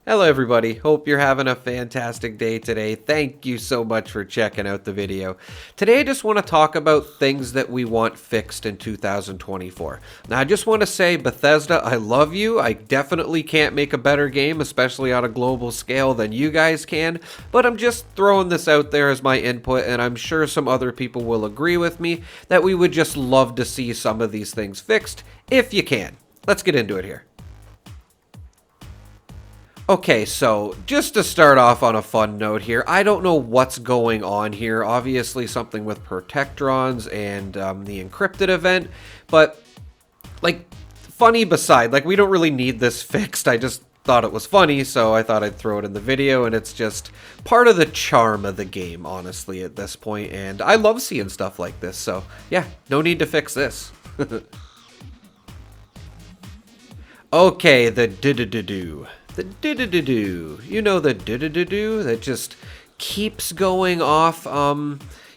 Hello everybody, hope you're having a fantastic day today. Thank you so much for checking out the video. Today I just want to talk about things that we want fixed in 2024. Now I just want to say, Bethesda, I love you. I definitely can't make a better game, especially on a global scale, than you guys can, but I'm just throwing this out there as my input, and I'm sure some other people will agree with me that we would just love to see some of these things fixed, if you can. Let's get into it here. Okay, so just to start off on a fun note here, I don't know what's going on here. Obviously something with Protectrons and the encrypted event, but like, funny beside, like, we don't really need this fixed. I just thought it was funny, so I thought I'd throw it in the video, and it's just part of the charm of the game, honestly, at this point, and I love seeing stuff like this, so yeah, no need to fix this. Okay, the do-do-do-do. The do-do-do-do. You know the do-do-do-do that just keeps going off.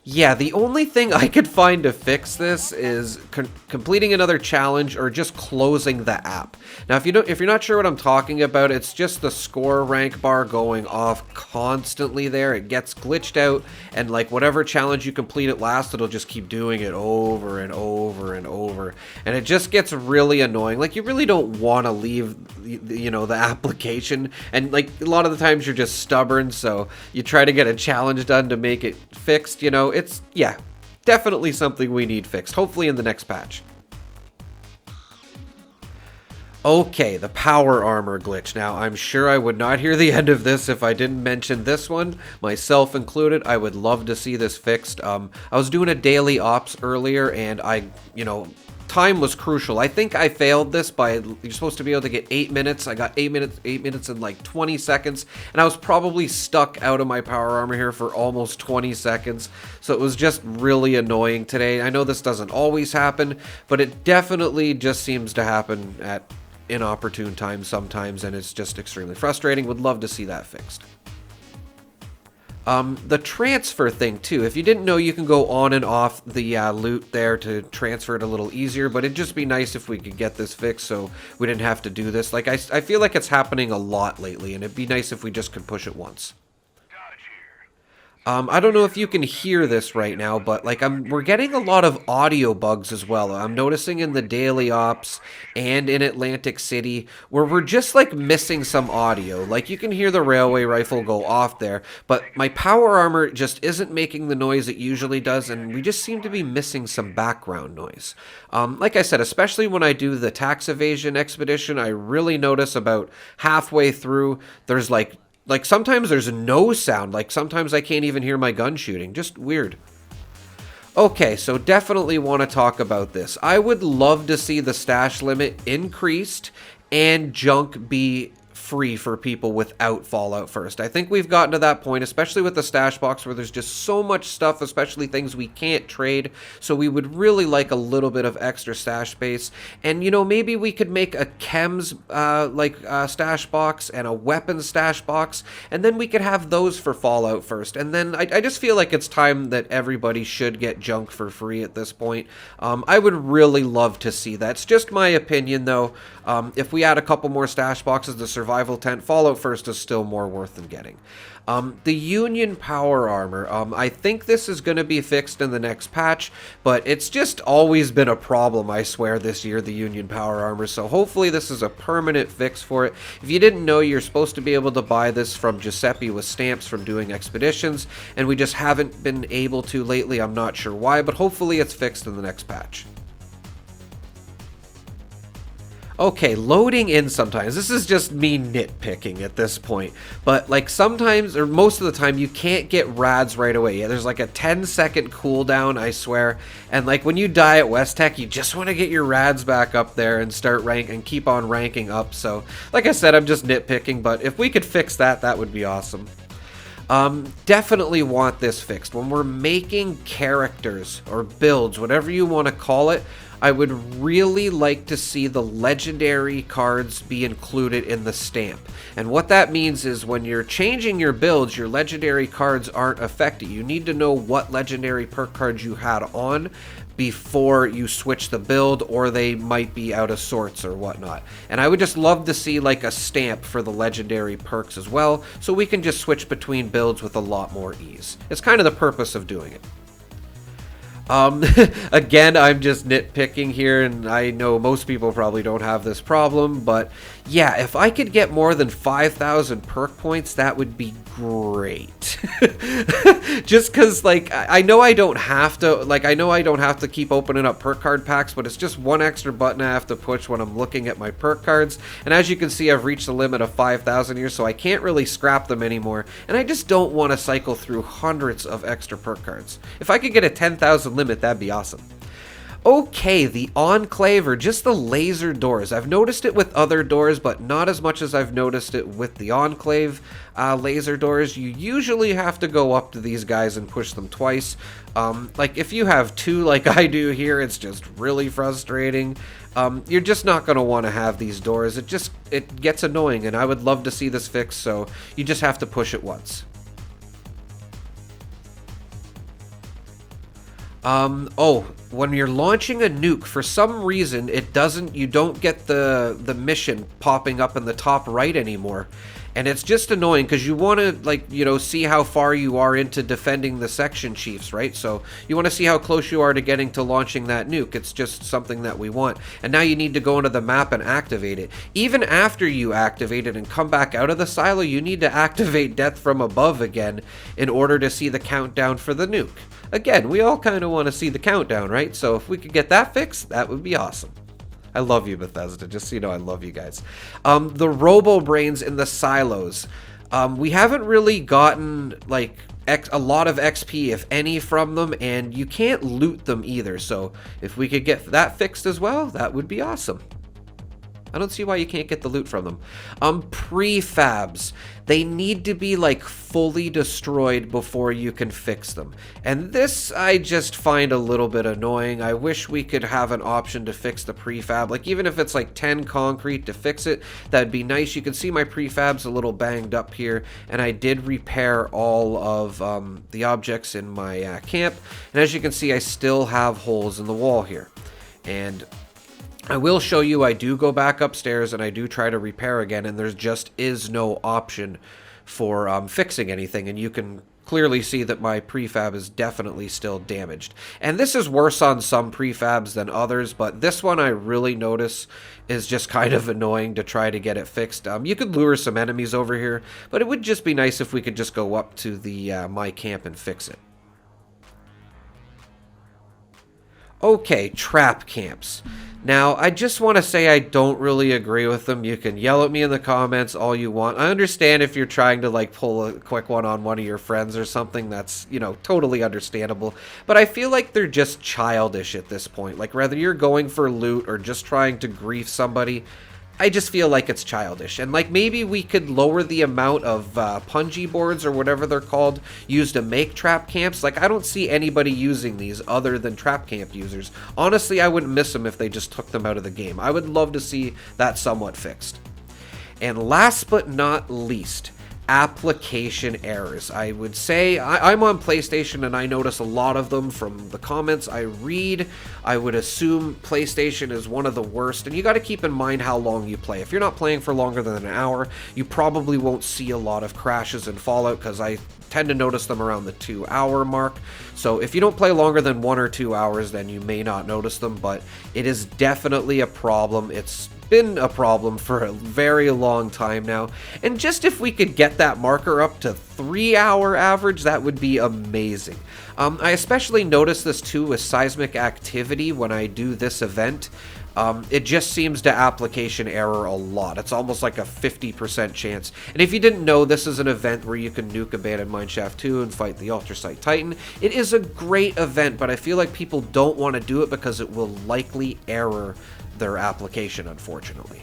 Yeah, the only thing I could find to fix this is completing another challenge or just closing the app. Now, if you're not sure what I'm talking about, it's just the score rank bar going off constantly there. It gets glitched out, and like whatever challenge you complete at last, it'll just keep doing it over and over and over, and it just gets really annoying. Like, you really don't want to leave, you know, the application, and like a lot of the times you're just stubborn, so you try to get a challenge done to make it fixed, you know. It's, yeah, definitely something we need fixed, hopefully in the next patch. Okay, the power armor glitch. Now, I'm sure I would not hear the end of this if I didn't mention this one, myself included. I would love to see this fixed. I was doing a daily ops earlier, and time was crucial. I think I failed this by, you're supposed to be able to get 8 minutes. I got 8 minutes and like 20 seconds, and I was probably stuck out of my power armor here for almost 20 seconds. So it was just really annoying today. I know this doesn't always happen, but it definitely just seems to happen at inopportune times sometimes, and it's just extremely frustrating. Would love to see that fixed. The transfer thing too. If you didn't know, you can go on and off the loot there to transfer it a little easier, but it'd just be nice if we could get this fixed so we didn't have to do this. Like, I feel like it's happening a lot lately, and it'd be nice if we just could push it once. I don't know if you can hear this right now, but like we're getting a lot of audio bugs as well. I'm noticing in the daily ops and in Atlantic City where we're just like missing some audio. Like, you can hear the railway rifle go off there, but my power armor just isn't making the noise it usually does, and we just seem to be missing some background noise. Like I said, especially when I do the tax evasion expedition, I really notice about halfway through there's like sometimes there's no sound, like sometimes I can't even hear my gun shooting, just weird. Okay, so definitely want to talk about this. I would love to see the stash limit increased and junk be free for people without Fallout First. I think we've gotten to that point, especially with the stash box, where there's just so much stuff, especially things we can't trade, so we would really like a little bit of extra stash space. And, you know, maybe we could make a chems stash box and a weapons stash box, and then we could have those for Fallout First. And then I just feel like it's time that everybody should get junk for free at this point. I would really love to see that. It's just my opinion, though. If we add a couple more stash boxes, the survival tent, Fallout First is still more worth than getting. The Union power armor, I think this is going to be fixed in the next patch, but it's just always been a problem, I swear, this year, the Union power armor, so hopefully this is a permanent fix for it. If you didn't know, you're supposed to be able to buy this from Giuseppe with stamps from doing expeditions, and we just haven't been able to lately. I'm not sure why, but hopefully it's fixed in the next patch. Okay, loading in sometimes. This is just me nitpicking at this point. But like sometimes, or most of the time, you can't get rads right away. Yeah, there's like a 10-second cooldown, I swear. And like when you die at West Tech, you just want to get your rads back up there and start and keep on ranking up. So like I said, I'm just nitpicking, but if we could fix that, that would be awesome. Definitely want this fixed. When we're making characters or builds, whatever you want to call it, I would really like to see the legendary cards be included in the stamp. And what that means is when you're changing your builds, your legendary cards aren't affected. You need to know what legendary perk cards you had on before you switch the build, or they might be out of sorts or whatnot. And I would just love to see like a stamp for the legendary perks as well, so we can just switch between builds with a lot more ease. It's kind of the purpose of doing it. Again, I'm just nitpicking here, and I know most people probably don't have this problem, but yeah, if I could get more than 5,000 perk points, that would be great. Just because, like, I know I don't have to keep opening up perk card packs, but it's just one extra button I have to push when I'm looking at my perk cards, and as you can see, I've reached the limit of 5,000 here, so I can't really scrap them anymore, and I just don't want to cycle through hundreds of extra perk cards. If I could get a 10,000 limit, that'd be awesome. Okay, the Enclave, or just the laser doors. I've noticed it with other doors, but not as much as I've noticed it with the Enclave laser doors. You usually have to go up to these guys and push them twice. Like if you have two like I do here, it's just really frustrating. You're just not going to want to have these doors. It gets annoying, and I would love to see this fixed, so you just have to push it once. When you're launching a nuke, for some reason you don't get the mission popping up in the top right anymore. And it's just annoying because you want to, like, you know, see how far you are into defending the section chiefs, right? So you want to see how close you are to getting to launching that nuke. It's just something that we want. And now you need to go into the map and activate it. Even after you activate it and come back out of the silo, you need to activate Death from Above again in order to see the countdown for the nuke. Again, we all kind of want to see the countdown, right? So if we could get that fixed, that would be awesome. I love you, Bethesda. Just so you know, I love you guys. The Robo Brains in the silos. We haven't really gotten like a lot of XP, if any, from them, and you can't loot them either. So if we could get that fixed as well, that would be awesome. I don't see why you can't get the loot from them. Prefabs. They need to be like fully destroyed before you can fix them. And this I just find a little bit annoying. I wish we could have an option to fix the prefab. Like even if it's like 10 concrete to fix it, that'd be nice. You can see my prefab's a little banged up here, and I did repair all of the objects in my camp. And as you can see, I still have holes in the wall here. And I will show you, I do go back upstairs and I do try to repair again, and there just is no option for fixing anything, and you can clearly see that my prefab is definitely still damaged. And this is worse on some prefabs than others, but this one I really notice is just kind of annoying to try to get it fixed. You could lure some enemies over here, but it would just be nice if we could just go up to the my camp and fix it. Okay, trap camps. Now, I just want to say I don't really agree with them. You can yell at me in the comments all you want. I understand if you're trying to, like, pull a quick one on one of your friends or something. That's, you know, totally understandable. But I feel like they're just childish at this point. Like, whether you're going for loot or just trying to grief somebody, I just feel like it's childish. And like maybe we could lower the amount of punji boards or whatever they're called used to make trap camps. Like I don't see anybody using these other than trap camp users. Honestly, I wouldn't miss them if they just took them out of the game. I would love to see that somewhat fixed. And last but not least, application errors. I would say I'm on PlayStation and I notice a lot of them from the comments I read. I would assume PlayStation is one of the worst, and you got to keep in mind how long you play. If you're not playing for longer than an hour, you probably won't see a lot of crashes in Fallout, because I tend to notice them around the 2-hour mark. So if you don't play longer than 1 or 2 hours, then you may not notice them, but it is definitely a problem. It's been a problem for a very long time now, and just if we could get that marker up to 3-hour average, that would be amazing. I especially notice this too with seismic activity when I do this event. It just seems to application error a lot. It's almost like a 50% chance. And if you didn't know, this is an event where you can nuke Abandoned Mineshaft 2 and fight the Ultracite Titan. It is a great event, but I feel like people don't want to do it because it will likely error their application, unfortunately.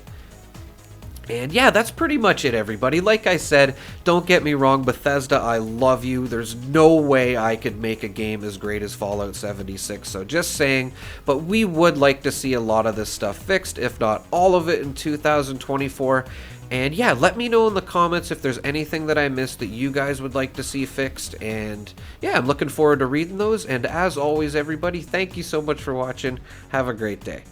And yeah, that's pretty much it, everybody. Like I said, don't get me wrong, Bethesda, I love you. There's no way I could make a game as great as Fallout 76, so just saying. But we would like to see a lot of this stuff fixed, if not all of it, in 2024. And yeah, let me know in the comments if there's anything that I missed that you guys would like to see fixed. And yeah, I'm looking forward to reading those. And as always, everybody, thank you so much for watching. Have a great day.